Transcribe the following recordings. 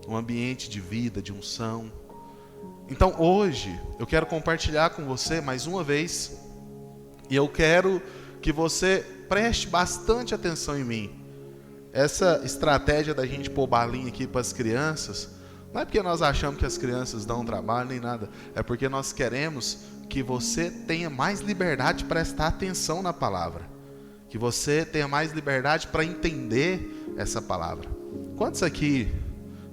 um ambiente de vida, de unção. Então hoje eu quero compartilhar com você mais uma vez, e eu quero que você preste bastante atenção em mim. Essa estratégia da gente pôr balinha aqui para as crianças, não é porque nós achamos que as crianças dão trabalho nem nada, é porque nós queremos que você tenha mais liberdade de prestar atenção na palavra, que você tenha mais liberdade para entender essa palavra. Quantos aqui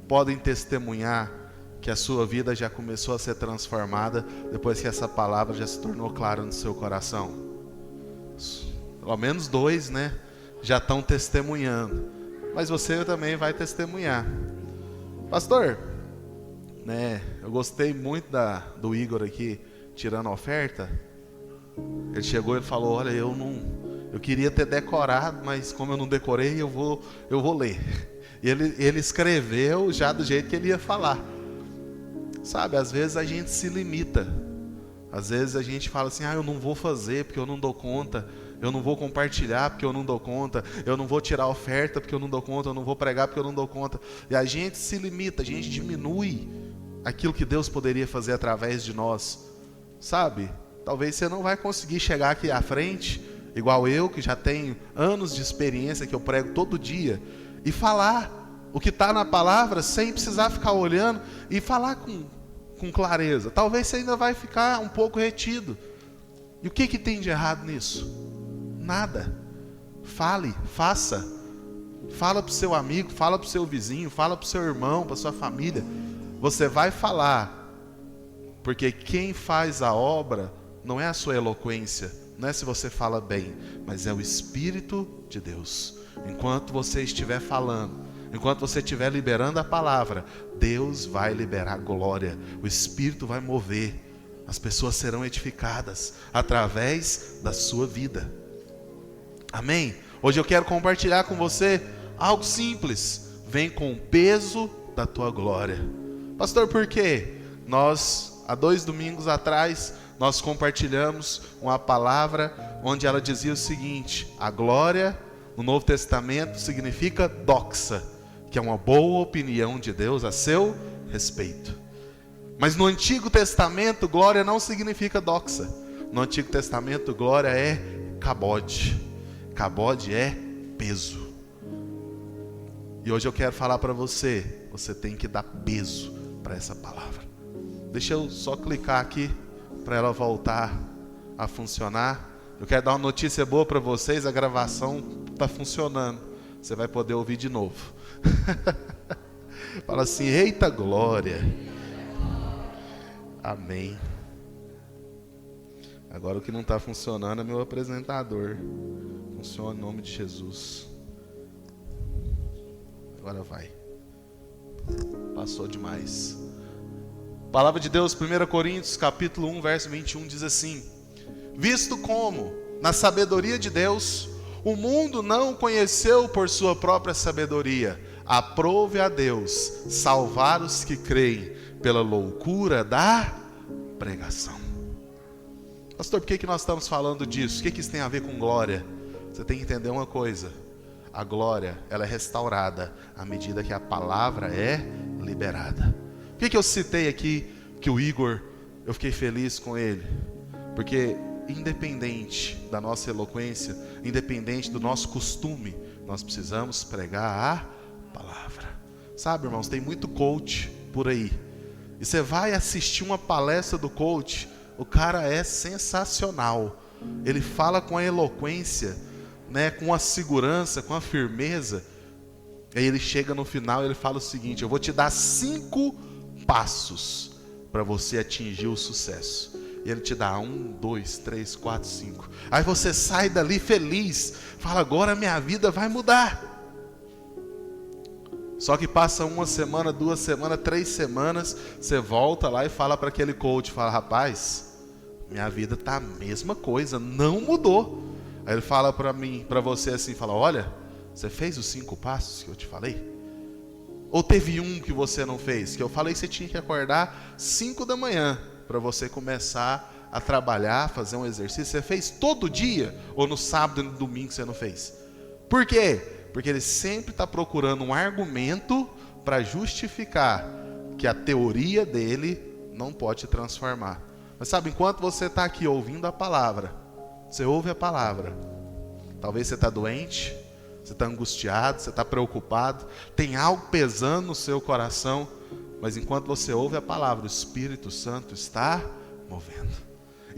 podem testemunhar que a sua vida já começou a ser transformada depois que essa palavra já se tornou clara no seu coração? Pelo menos 2, né? Já estão testemunhando. Mas você também vai testemunhar. Pastor, né? Eu gostei muito do Igor aqui tirando a oferta. Ele chegou e falou: olha, eu queria ter decorado, mas como eu não decorei, eu vou ler. E ele escreveu já do jeito que ele ia falar. Sabe, às vezes a gente se limita. Às vezes a gente fala assim: eu não vou fazer porque eu não dou conta. Eu não vou compartilhar porque eu não dou conta. Eu não vou tirar a oferta porque eu não dou conta. Eu não vou pregar porque eu não dou conta. E a gente se limita, a gente diminui aquilo que Deus poderia fazer através de nós. Sabe, talvez você não vai conseguir chegar aqui à frente, igual eu, que já tenho anos de experiência, que eu prego todo dia, e falar o que está na palavra sem precisar ficar olhando e falar com clareza. Talvez você ainda vai ficar um pouco retido. E o que tem de errado nisso? Nada. Fale, faça. Fala para o seu amigo, fala para o seu vizinho, fala para o seu irmão, para a sua família. Você vai falar, porque quem faz a obra não é a sua eloquência, não é se você fala bem, mas é o Espírito de Deus. Enquanto você estiver falando, enquanto você estiver liberando a palavra, Deus vai liberar glória, o Espírito vai mover, as pessoas serão edificadas através da sua vida. Amém? Hoje eu quero compartilhar com você algo simples. Vem com o peso da tua glória. Pastor, por quê? Há 2 domingos atrás, nós compartilhamos uma palavra onde ela dizia o seguinte: a glória no Novo Testamento significa doxa, que é uma boa opinião de Deus a seu respeito. Mas no Antigo Testamento, glória não significa doxa. No Antigo Testamento, glória é cabode. Cabode é peso. E hoje eu quero falar para você, você tem que dar peso para essa palavra. Deixa eu só clicar aqui para ela voltar a funcionar. Eu quero dar uma notícia boa para vocês, a gravação está funcionando. Você vai poder ouvir de novo. Fala assim: eita glória. Amém. Agora o que não está funcionando é meu apresentador. Funciona em nome de Jesus. Agora vai. Passou demais. Palavra de Deus, 1 Coríntios capítulo 1, verso 21 diz assim: visto como, na sabedoria de Deus, o mundo não conheceu por sua própria sabedoria, aprove a Deus salvar os que creem pela loucura da pregação. Pastor, por que nós estamos falando disso? O que isso tem a ver com glória? Você tem que entender uma coisa: a glória, ela é restaurada à medida que a palavra é liberada. Por que eu citei aqui que o Igor, eu fiquei feliz com ele? Porque independente da nossa eloquência, independente do nosso costume, nós precisamos pregar a palavra. Sabe, irmãos, tem muito coach por aí. E você vai assistir uma palestra do coach, o cara é sensacional. Ele fala com a eloquência, né, com a segurança, com a firmeza. Aí ele chega no final e ele fala o seguinte: eu vou te dar 5 passos para você atingir o sucesso. E ele te dá 1, 2, 3, 4, 5. Aí você sai dali feliz, fala: agora minha vida vai mudar. Só que passa 1 semana, 2 semanas, 3 semanas, você volta lá e fala para aquele coach, fala: rapaz, minha vida está a mesma coisa, não mudou. Aí ele fala para mim, para você assim, fala: olha, você fez os 5 passos que eu te falei? Ou teve um que você não fez? Que eu falei que você tinha que acordar 5 da manhã para você começar a trabalhar, fazer um exercício. Você fez todo dia? Ou no sábado e no domingo você não fez? Por quê? Porque ele sempre está procurando um argumento para justificar que a teoria dele não pode te transformar. Mas sabe, enquanto você está aqui ouvindo a palavra, você ouve a palavra, talvez você está doente, você está angustiado, você está preocupado, tem algo pesando no seu coração, mas enquanto você ouve a palavra, o Espírito Santo está movendo.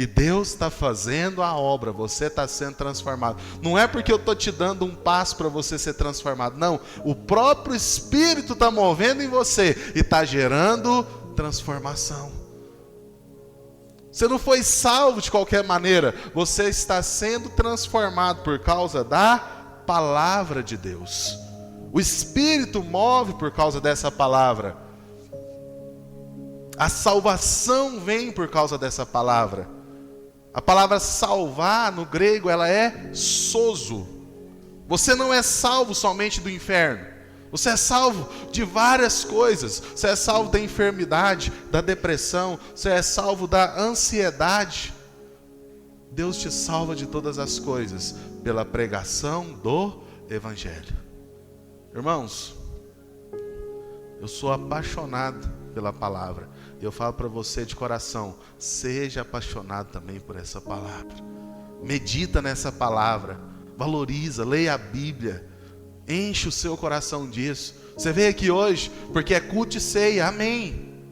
E Deus está fazendo a obra, você está sendo transformado. Não é porque eu estou te dando um passo para você ser transformado, não. O próprio Espírito está movendo em você e está gerando transformação. Você não foi salvo de qualquer maneira, você está sendo transformado por causa da palavra de Deus. O Espírito move por causa dessa palavra. A salvação vem por causa dessa palavra. A palavra salvar no grego, ela é sozo. Você não é salvo somente do inferno. Você é salvo de várias coisas. Você é salvo da enfermidade, da depressão. Você é salvo da ansiedade. Deus te salva de todas as coisas pela pregação do Evangelho. Irmãos, eu sou apaixonado pela palavra. E eu falo para você de coração, seja apaixonado também por essa palavra. Medita nessa palavra, valoriza, leia a Bíblia, enche o seu coração disso. Você veio aqui hoje porque é culto e ceia, amém.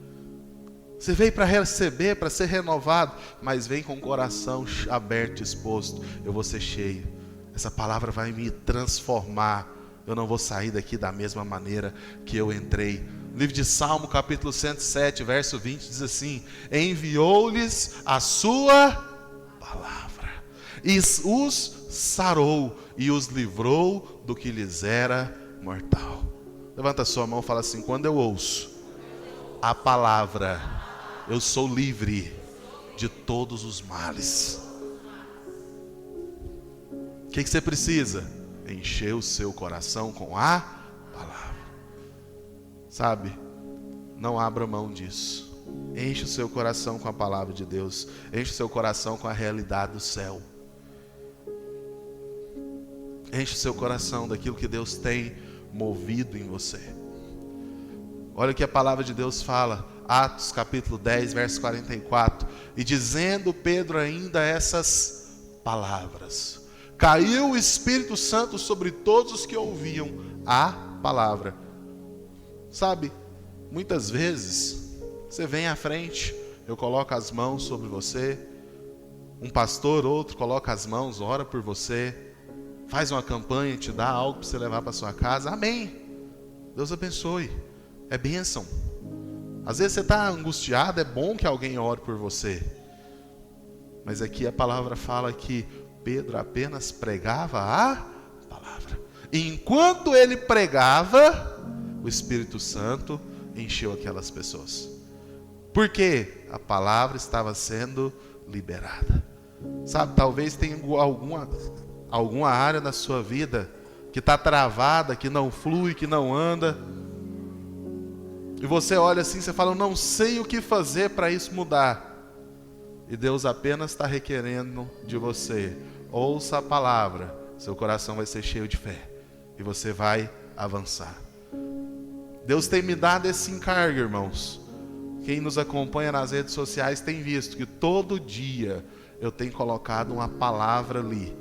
Você veio para receber, para ser renovado, mas vem com o coração aberto, exposto. Eu vou ser cheio, essa palavra vai me transformar. Eu não vou sair daqui da mesma maneira que eu entrei. Livro de Salmo, capítulo 107, verso 20, diz assim: enviou-lhes a sua palavra, e os sarou, e os livrou do que lhes era mortal. Levanta a sua mão e fala assim: quando eu ouço a palavra, eu sou livre de todos os males. O que você precisa? Encher o seu coração com a palavra. Sabe, não abra mão disso. Enche o seu coração com a palavra de Deus. Enche o seu coração com a realidade do céu. Enche o seu coração daquilo que Deus tem movido em você. Olha o que a palavra de Deus fala, Atos capítulo 10, verso 44. E dizendo Pedro ainda essas palavras, caiu o Espírito Santo sobre todos os que ouviam a palavra. Sabe, muitas vezes você vem à frente, eu coloco as mãos sobre você, um pastor, outro coloca as mãos, ora por você, faz uma campanha, te dá algo para você levar para sua casa, amém. Deus abençoe, é bênção. Às vezes você está angustiado, é bom que alguém ore por você, mas aqui a palavra fala que Pedro apenas pregava a palavra, e enquanto ele pregava, o Espírito Santo encheu aquelas pessoas. Por quê? A palavra estava sendo liberada. Sabe, talvez tenha alguma área na sua vida que está travada, que não flui, que não anda. E você olha assim, você fala, eu não sei o que fazer para isso mudar. E Deus apenas está requerendo de você, ouça a palavra, seu coração vai ser cheio de fé. E você vai avançar. Deus tem me dado esse encargo, irmãos. Quem nos acompanha nas redes sociais tem visto que todo dia eu tenho colocado uma palavra ali.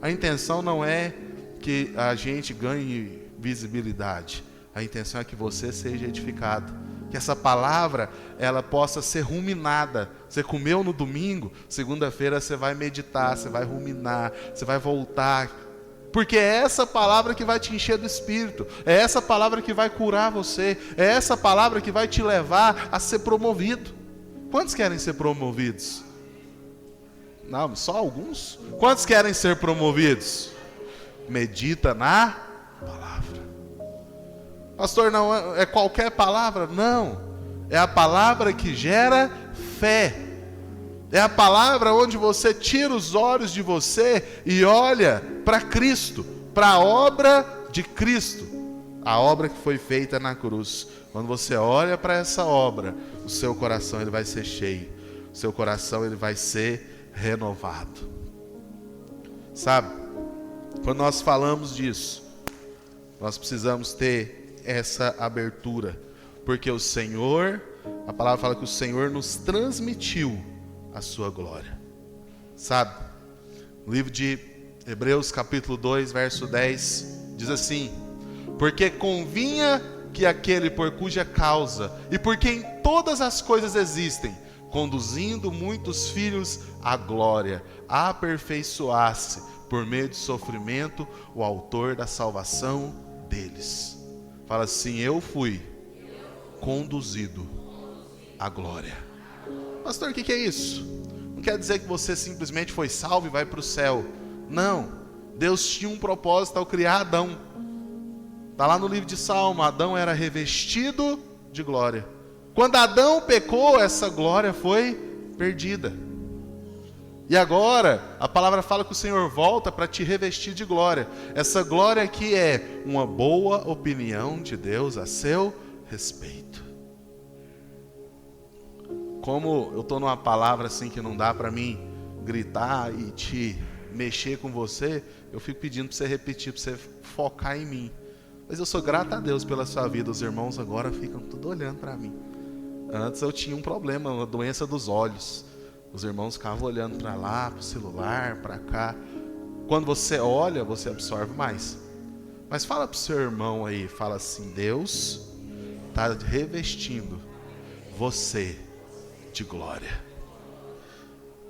A intenção não é que a gente ganhe visibilidade. A intenção é que você seja edificado. Que essa palavra, ela possa ser ruminada. Você comeu no domingo, segunda-feira você vai meditar, você vai ruminar, você vai voltar. Porque é essa palavra que vai te encher do Espírito. É essa palavra que vai curar você. É essa palavra que vai te levar a ser promovido. Quantos querem ser promovidos? Não, só alguns? Quantos querem ser promovidos? Medita na palavra. Pastor, não é qualquer palavra? Não. É a palavra que gera fé. É a palavra onde você tira os olhos de você e olha para Cristo, para a obra de Cristo, a obra que foi feita na cruz. Quando você olha para essa obra, o seu coração ele vai ser cheio, o seu coração ele vai ser renovado. Sabe, quando nós falamos disso, nós precisamos ter essa abertura? Porque o Senhor, a palavra fala que o Senhor nos transmitiu a sua glória. Sabe? O livro de Hebreus capítulo 2, verso 10, diz assim: porque convinha que aquele por cuja causa e por quem todas as coisas existem, conduzindo muitos filhos à glória, aperfeiçoasse por meio de sofrimento o autor da salvação deles. Fala assim: eu fui conduzido à glória. Pastor, o que é isso? Não quer dizer que você simplesmente foi salvo e vai para o céu. Não, Deus tinha um propósito ao criar Adão. Está lá no livro de Salmo: Adão era revestido de glória. Quando Adão pecou, essa glória foi perdida. E agora, a palavra fala que o Senhor volta para te revestir de glória. Essa glória aqui é uma boa opinião de Deus a seu respeito. Como eu estou numa palavra assim que não dá para mim gritar e te mexer com você, eu fico pedindo para você repetir, para você focar em mim. Mas eu sou grato a Deus pela sua vida. Os irmãos agora ficam tudo olhando para mim. Antes eu tinha um problema, uma doença dos olhos. Os irmãos ficavam olhando para lá, para o celular, para cá. Quando você olha, você absorve mais. Mas fala para o seu irmão aí, fala assim: Deus está revestindo você de glória.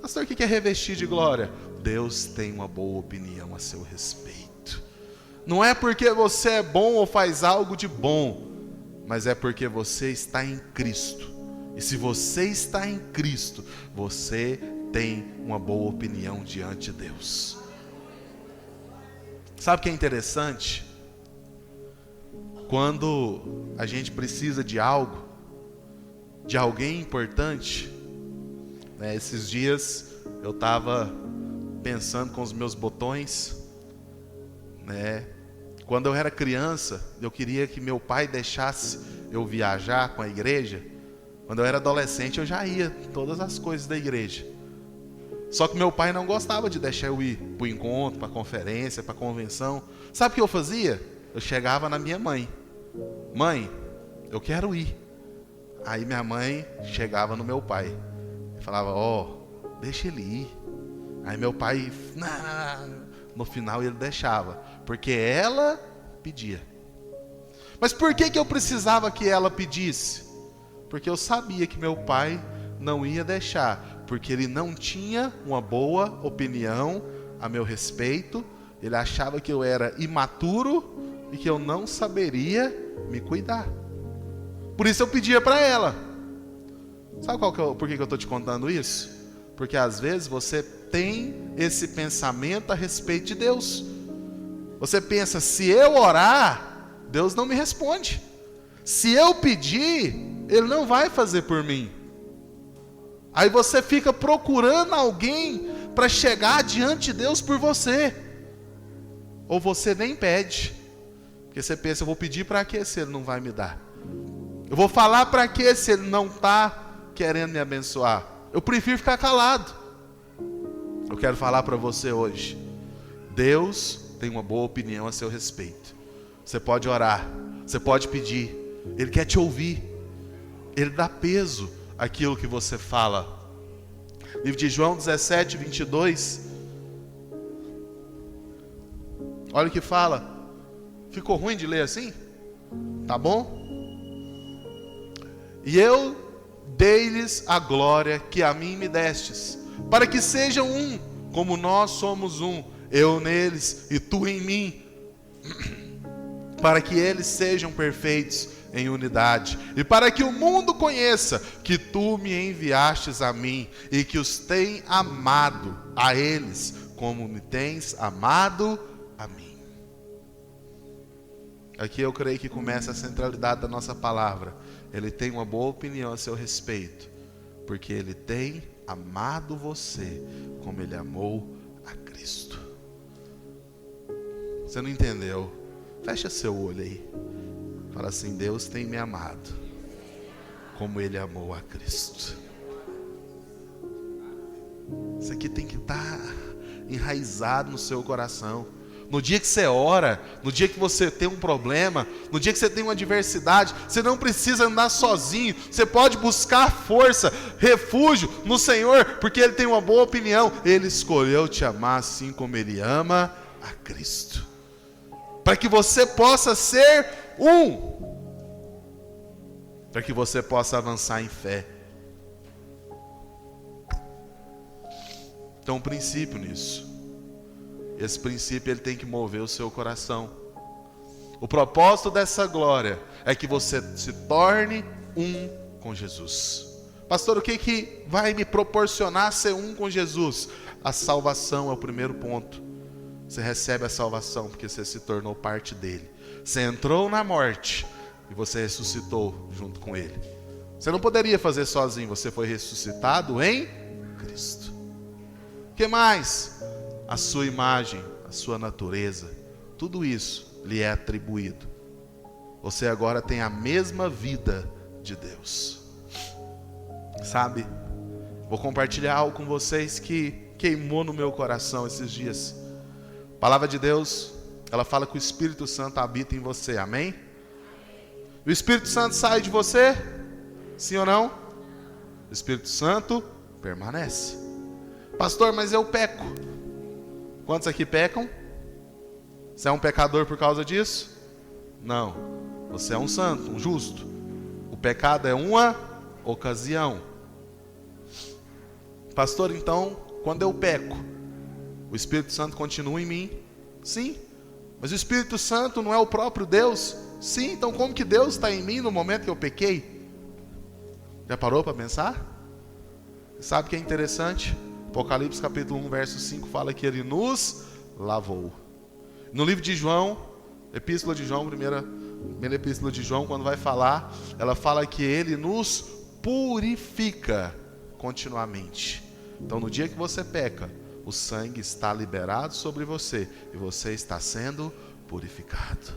Pastor, o que é revestir de glória? Deus tem uma boa opinião a seu respeito. Não é porque você é bom ou faz algo de bom, mas é porque você está em Cristo. E se você está em Cristo, você tem uma boa opinião diante de Deus. Sabe o que é interessante? Quando a gente precisa de algo, de alguém importante, né? Esses dias eu estava pensando com os meus botões, né? Quando eu era criança, eu queria que meu pai deixasse eu viajar com a igreja. Quando eu era adolescente, eu já ia em todas as coisas da igreja. Só que meu pai não gostava de deixar eu ir para o encontro, para a conferência, para a convenção. Sabe o que eu fazia? Eu chegava na minha mãe: mãe, eu quero ir. Aí minha mãe chegava no meu pai e falava: deixa ele ir. Aí meu pai, no final ele deixava, porque ela pedia. Mas por que eu precisava que ela pedisse? Porque eu sabia que meu pai não ia deixar, porque ele não tinha uma boa opinião a meu respeito. Ele achava que eu era imaturo e que eu não saberia me cuidar. Por isso eu pedia para ela. Sabe por que eu estou te contando isso? Porque às vezes você tem esse pensamento a respeito de Deus. Você pensa: se eu orar, Deus não me responde. Se eu pedir, Ele não vai fazer por mim. Aí você fica procurando alguém para chegar diante de Deus por você. Ou você nem pede, porque você pensa: eu vou pedir para quê se Ele não vai me dar? Eu vou falar para quê se Ele não está querendo me abençoar? Eu prefiro ficar calado. Eu quero falar para você hoje: Deus tem uma boa opinião a seu respeito. Você pode orar, você pode pedir, Ele quer te ouvir. Ele dá peso àquilo que você fala. Livro de João 17, 22. Olha o que fala. Ficou ruim de ler assim? Tá bom? E eu dei-lhes a glória que a mim me destes, para que sejam um, como nós somos um, eu neles e tu em mim, para que eles sejam perfeitos em unidade, e para que o mundo conheça que tu me enviastes a mim, e que os tem amado a eles, como me tens amado a mim. Aqui eu creio que começa a centralidade da nossa palavra. Ele tem uma boa opinião a seu respeito, porque Ele tem amado você como Ele amou a Cristo. Você não entendeu? Fecha seu olho aí. Fala assim: Deus tem me amado como Ele amou a Cristo. Isso aqui tem que estar enraizado no seu coração. No dia que você ora, no dia que você tem um problema, no dia que você tem uma adversidade, você não precisa andar sozinho. Você pode buscar força, refúgio no Senhor, porque Ele tem uma boa opinião. Ele escolheu te amar assim como Ele ama a Cristo, para que você possa ser para que você possa avançar em fé. Então, um princípio nisso. Esse princípio ele tem que mover o seu coração. O propósito dessa glória é que você se torne um com Jesus. Pastor, o que vai me proporcionar ser um com Jesus? A salvação é o primeiro ponto. Você recebe a salvação porque você se tornou parte dele. Você entrou na morte e você ressuscitou junto com ele. Você não poderia fazer sozinho, você foi ressuscitado em Cristo. O que mais? A sua imagem, a sua natureza, tudo isso lhe é atribuído. Você agora tem a mesma vida de Deus. Sabe? Vou compartilhar algo com vocês que queimou no meu coração esses dias. A palavra de Deus, ela fala que o Espírito Santo habita em você, amém? O Espírito Santo sai de você? Sim ou não? O Espírito Santo permanece. Pastor, mas eu peco. Quantos aqui pecam? Você é um pecador por causa disso? Não. Você é um santo, um justo. O pecado é uma ocasião. Pastor, então, quando eu peco, o Espírito Santo continua em mim? Sim. Mas o Espírito Santo não é o próprio Deus? Sim. Então como que Deus está em mim no momento que eu pequei? Já parou para pensar? Sabe o que é interessante? Apocalipse capítulo 1, verso 5 fala que Ele nos lavou. No livro de João, Epístola de João, primeira Epístola de João, quando vai falar, ela fala que Ele nos purifica continuamente. Então no dia que você peca, o sangue está liberado sobre você e você está sendo purificado.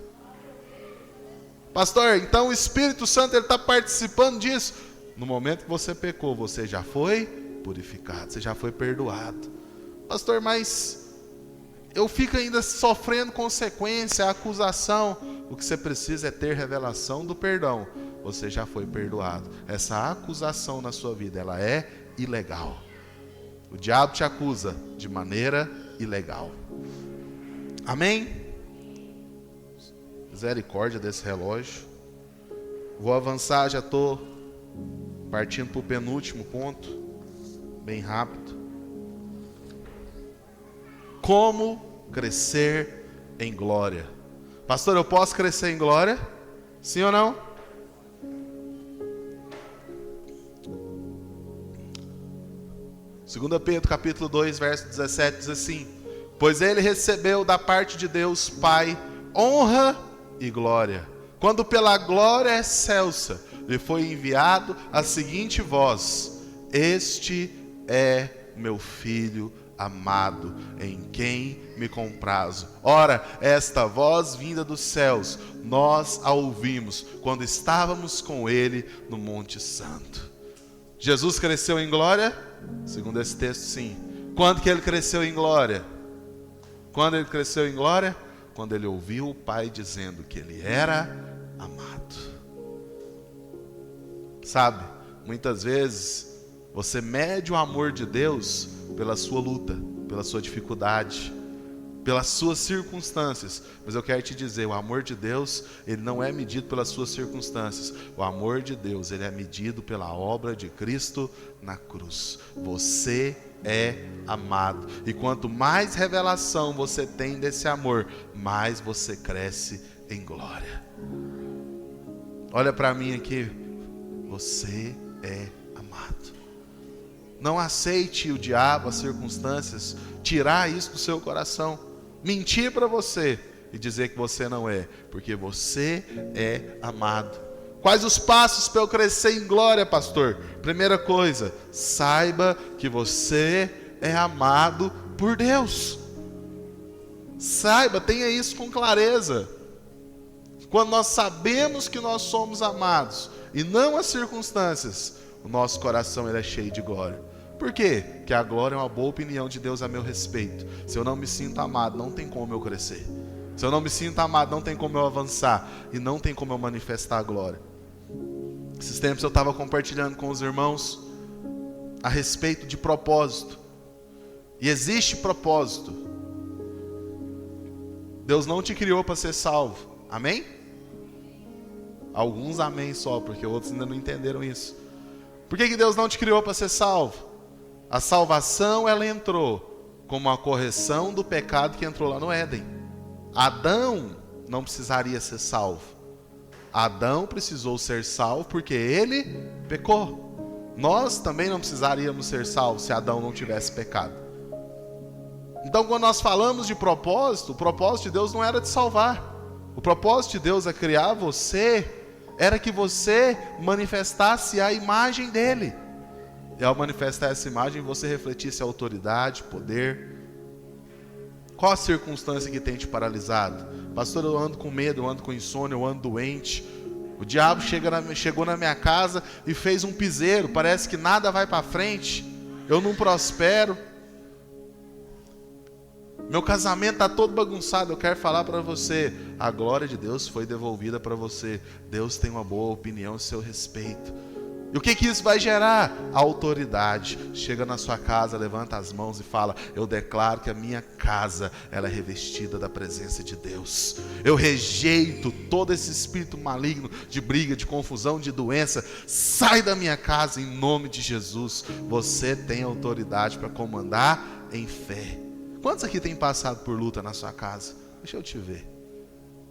Pastor, então o Espírito Santo ele está participando disso? No momento que você pecou, você já foi purificado, você já foi perdoado. Pastor, mas eu fico ainda sofrendo consequência, acusação. O que você precisa é ter revelação do perdão. Você já foi perdoado. Essa acusação na sua vida, ela é ilegal. O diabo te acusa de maneira ilegal. Amém? Misericórdia desse relógio. Vou avançar, já estou partindo para o penúltimo ponto. Bem rápido. Como crescer em glória? Pastor, eu posso crescer em glória? Sim ou não? Segunda Pedro capítulo 2, verso 17 diz assim: pois ele recebeu da parte de Deus Pai honra e glória, quando pela glória excelsa lhe foi enviado a seguinte voz: este é meu filho amado, em quem me comprazo. Ora, esta voz vinda dos céus, nós a ouvimos quando estávamos com ele no Monte Santo. Jesus cresceu em glória? Segundo esse texto, sim. Quando que ele cresceu em glória? Quando ele cresceu em glória? Quando ele ouviu o Pai dizendo que ele era amado. Sabe, muitas vezes você mede o amor de Deus pela sua luta, pela sua dificuldade, pelas suas circunstâncias. Mas eu quero te dizer, o amor de Deus, ele não é medido pelas suas circunstâncias. O amor de Deus, ele é medido pela obra de Cristo na cruz. Você é amado. E quanto mais revelação você tem desse amor, mais você cresce em glória. Olha para mim aqui. Você é amado. Não aceite o diabo, as circunstâncias, tirar isso do seu coração, mentir para você e dizer que você não é, porque você é amado. Quais os passos para eu crescer em glória, pastor? Primeira coisa, saiba que você é amado por Deus. Saiba, tenha isso com clareza. Quando nós sabemos que nós somos amados e não as circunstâncias, o nosso coração ele é cheio de glória. Por quê? Porque a glória é uma boa opinião de Deus a meu respeito. Se eu não me sinto amado, não tem como eu crescer. Se eu não me sinto amado, não tem como eu avançar. E não tem como eu manifestar a glória. Esses tempos eu estava compartilhando com os irmãos a respeito de propósito. E existe propósito. Deus não te criou para ser salvo. Amém? Alguns amém só, porque outros ainda não entenderam isso. Por que Deus não te criou para ser salvo? A salvação, ela entrou como uma correção do pecado que entrou lá no Éden. Adão não precisaria ser salvo. Adão precisou ser salvo porque ele pecou. Nós também não precisaríamos ser salvos se Adão não tivesse pecado. Então, quando nós falamos de propósito, o propósito de Deus não era de salvar. O propósito de Deus a criar você era que você manifestasse a imagem dele. E ao manifestar essa imagem, você refletisse a autoridade, poder. Qual a circunstância que tem te paralisado? Pastor, eu ando com medo, eu ando com insônia, eu ando doente. O diabo chegou na minha casa e fez um piseiro. Parece que nada vai para frente. Eu não prospero. Meu casamento está todo bagunçado. Eu quero falar para você, a glória de Deus foi devolvida para você. Deus tem uma boa opinião a seu respeito. E o que isso vai gerar? Autoridade. Chega na sua casa, levanta as mãos e fala: eu declaro que a minha casa, ela é revestida da presença de Deus. Eu rejeito todo esse espírito maligno de briga, de confusão, de doença. Sai da minha casa em nome de Jesus. Você tem autoridade para comandar em fé. Quantos aqui têm passado por luta na sua casa? Deixa eu te ver.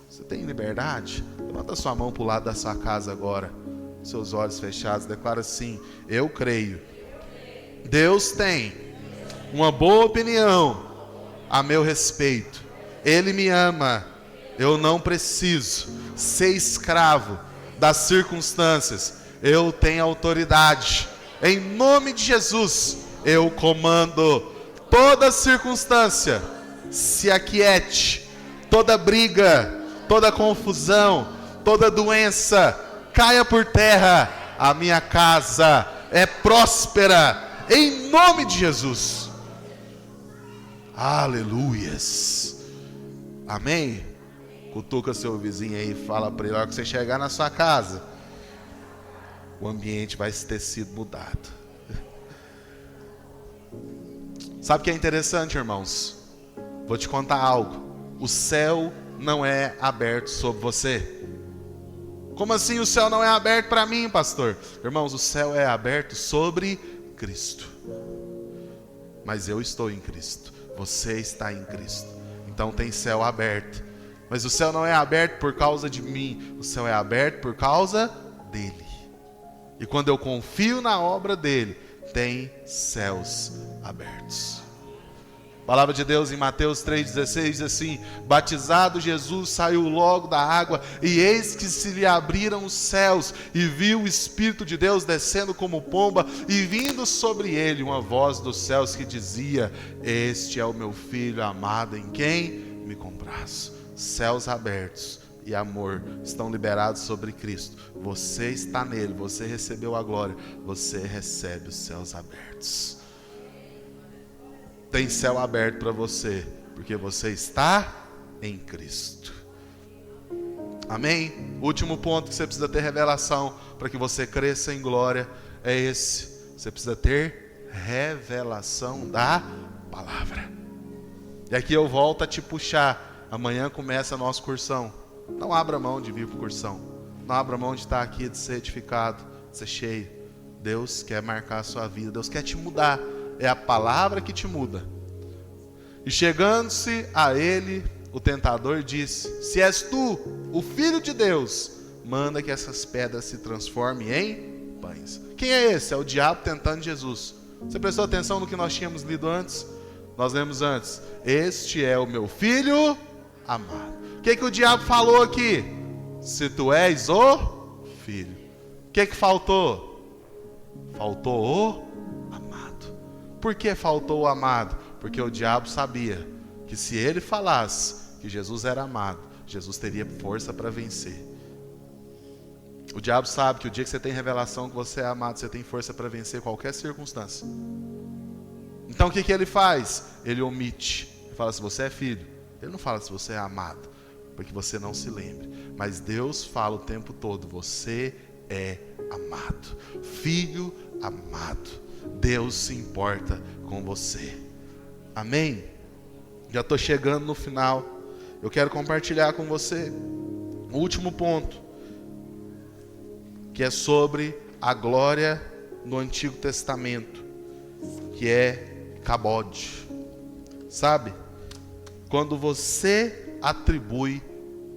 Você tem liberdade? Levanta sua mão para o lado da sua casa agora. Seus olhos fechados, declara assim: eu creio. Deus tem uma boa opinião a meu respeito. Ele me ama. Eu não preciso ser escravo das circunstâncias. Eu tenho autoridade. Em nome de Jesus, eu comando. Toda circunstância se aquiete. Toda briga, toda confusão, toda doença caia por terra. A minha casa é próspera em nome de Jesus. Aleluias. Amém? Cutuca seu vizinho aí e fala para ele: a hora que você chegar na sua casa, o ambiente vai ter sido mudado. Sabe o que é interessante, irmãos? Vou te contar algo. O céu não é aberto sobre você. Como assim o céu não é aberto para mim, pastor? Irmãos, o céu é aberto sobre Cristo. Mas eu estou em Cristo. Você está em Cristo. Então tem céu aberto. Mas o céu não é aberto por causa de mim. O céu é aberto por causa dele. E quando eu confio na obra dele, tem céus abertos. A palavra de Deus em Mateus 3,16 diz assim: batizado Jesus saiu logo da água, e eis que se lhe abriram os céus, e viu o Espírito de Deus descendo como pomba, e vindo sobre ele uma voz dos céus que dizia: este é o meu filho amado, em quem me comprazo. Céus abertos e amor estão liberados sobre Cristo. Você está nele, você recebeu a glória, você recebe os céus abertos. Tem céu aberto para você, porque você está em Cristo. Amém? O último ponto que você precisa ter revelação para que você cresça em glória é esse: você precisa ter revelação da palavra. E aqui eu volto a te puxar. Amanhã começa a nossa cursão. Não abra mão de vir para o cursão. Não abra mão de estar aqui, de ser edificado, de ser cheio. Deus quer marcar a sua vida, Deus quer te mudar. É a palavra que te muda. E chegando-se a ele, o tentador disse: se és tu, o Filho de Deus, manda que essas pedras se transformem em pães. Quem é esse? É o diabo tentando Jesus. Você prestou atenção no que nós tínhamos lido antes? Nós lemos antes: este é o meu Filho amado. O que o diabo falou aqui? Se tu és o Filho. O que faltou? Faltou o Por que faltou o amado? Porque o diabo sabia que se ele falasse que Jesus era amado, Jesus teria força para vencer. O diabo sabe que o dia que você tem revelação que você é amado, você tem força para vencer qualquer circunstância. Então o que ele faz? Ele omite. Ele fala se você é filho. Ele não fala se você é amado, porque você não se lembre. Mas Deus fala o tempo todo, você é amado. Filho amado. Deus se importa com você. Amém? Já estou chegando no final. Eu quero compartilhar com você o último ponto, que é sobre a glória no Antigo Testamento, que é Cabode. Sabe? Quando você atribui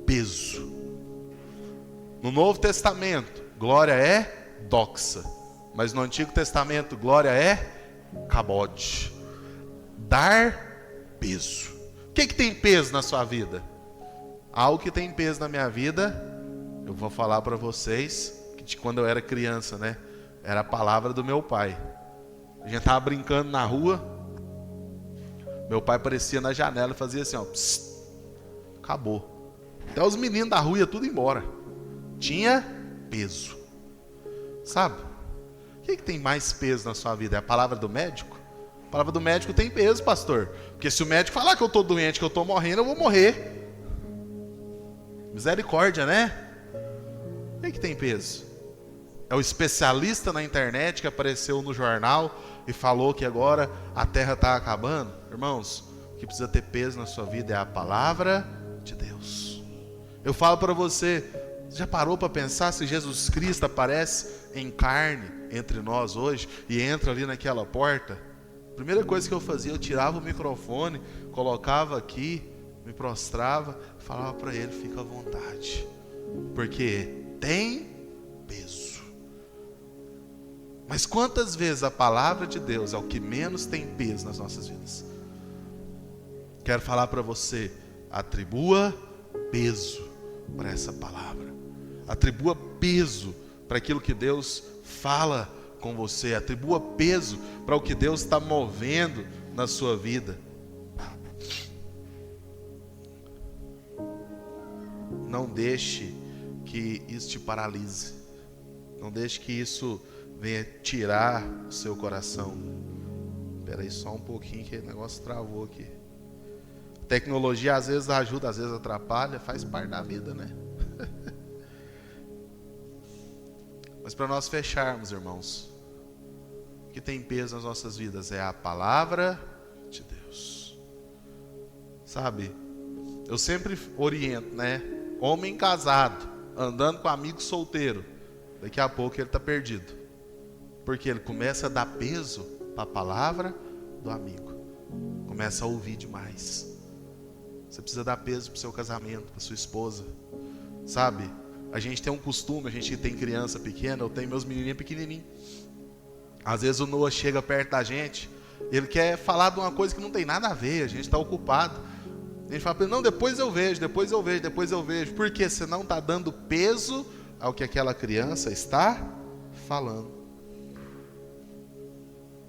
peso. No Novo Testamento, glória é doxa. Mas no Antigo Testamento, glória é Cabode. Dar peso. O que tem peso na sua vida? Algo que tem peso na minha vida, eu vou falar para vocês, que de quando eu era criança, né? Era a palavra do meu pai. A gente tava brincando na rua, meu pai aparecia na janela e fazia assim, ó, psst, acabou. Até os meninos da rua iam tudo embora. Tinha peso. Sabe? O que tem mais peso na sua vida? É a palavra do médico? A palavra do médico tem peso, pastor. Porque se o médico falar que eu estou doente, que eu estou morrendo, eu vou morrer. Misericórdia, né? O que tem peso? É o especialista na internet que apareceu no jornal e falou que agora a terra está acabando? Irmãos, o que precisa ter peso na sua vida é a palavra de Deus. Eu falo para você, já parou para pensar se Jesus Cristo aparece em carne entre nós hoje e entra ali naquela porta? A primeira coisa que eu fazia, eu tirava o microfone, colocava aqui, me prostrava, falava para ele, fica à vontade, porque tem peso. Mas quantas vezes a palavra de Deus é o que menos tem peso nas nossas vidas? Quero falar para você, atribua peso para essa palavra. Atribua peso para aquilo que Deus fala com você. Atribua peso para o que Deus está movendo na sua vida. Não deixe que isso te paralise. Não deixe que isso venha tirar o seu coração. Espera aí só um pouquinho que o negócio travou aqui. A tecnologia às vezes ajuda, às vezes atrapalha, faz parte da vida, né? Mas para nós fecharmos, irmãos, o que tem peso nas nossas vidas é a palavra de Deus. Sabe, eu sempre oriento, né? Homem casado, andando com amigo solteiro, daqui a pouco ele está perdido. Porque ele começa a dar peso para a palavra do amigo. Começa a ouvir demais. Você precisa dar peso para o seu casamento, para sua esposa. Sabe? A gente tem um costume, a gente tem criança pequena, eu tenho meus menininhos pequenininhos. Às vezes o Noah chega perto da gente, ele quer falar de uma coisa que não tem nada a ver, a gente está ocupado. A gente fala para ele, não, depois eu vejo. Porque você não está dando peso ao que aquela criança está falando.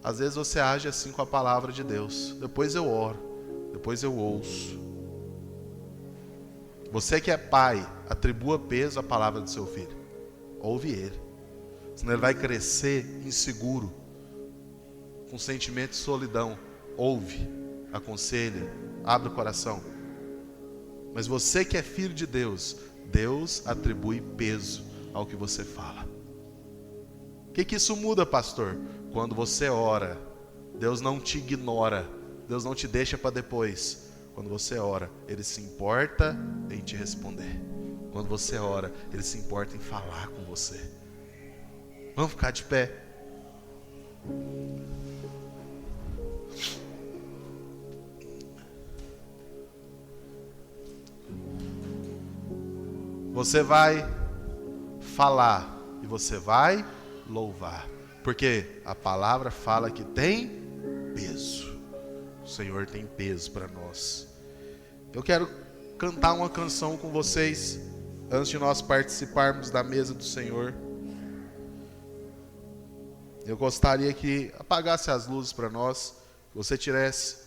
Às vezes você age assim com a palavra de Deus. Depois eu oro, depois eu ouço. Você que é pai, atribua peso à palavra do seu filho. Ouve ele. Senão ele vai crescer inseguro, com sentimento de solidão. Ouve, aconselha, abre o coração. Mas você que é filho de Deus, Deus atribui peso ao que você fala. O que isso muda, pastor? Quando você ora, Deus não te ignora, Deus não te deixa para depois. Quando você ora, Ele se importa em te responder. Quando você ora, Ele se importa em falar com você. Vamos ficar de pé. Você vai falar e você vai louvar, porque a palavra fala que tem peso. O Senhor tem peso para nós. Eu quero cantar uma canção com vocês antes de nós participarmos da mesa do Senhor. Eu gostaria que apagasse as luzes para nós, que você tirasse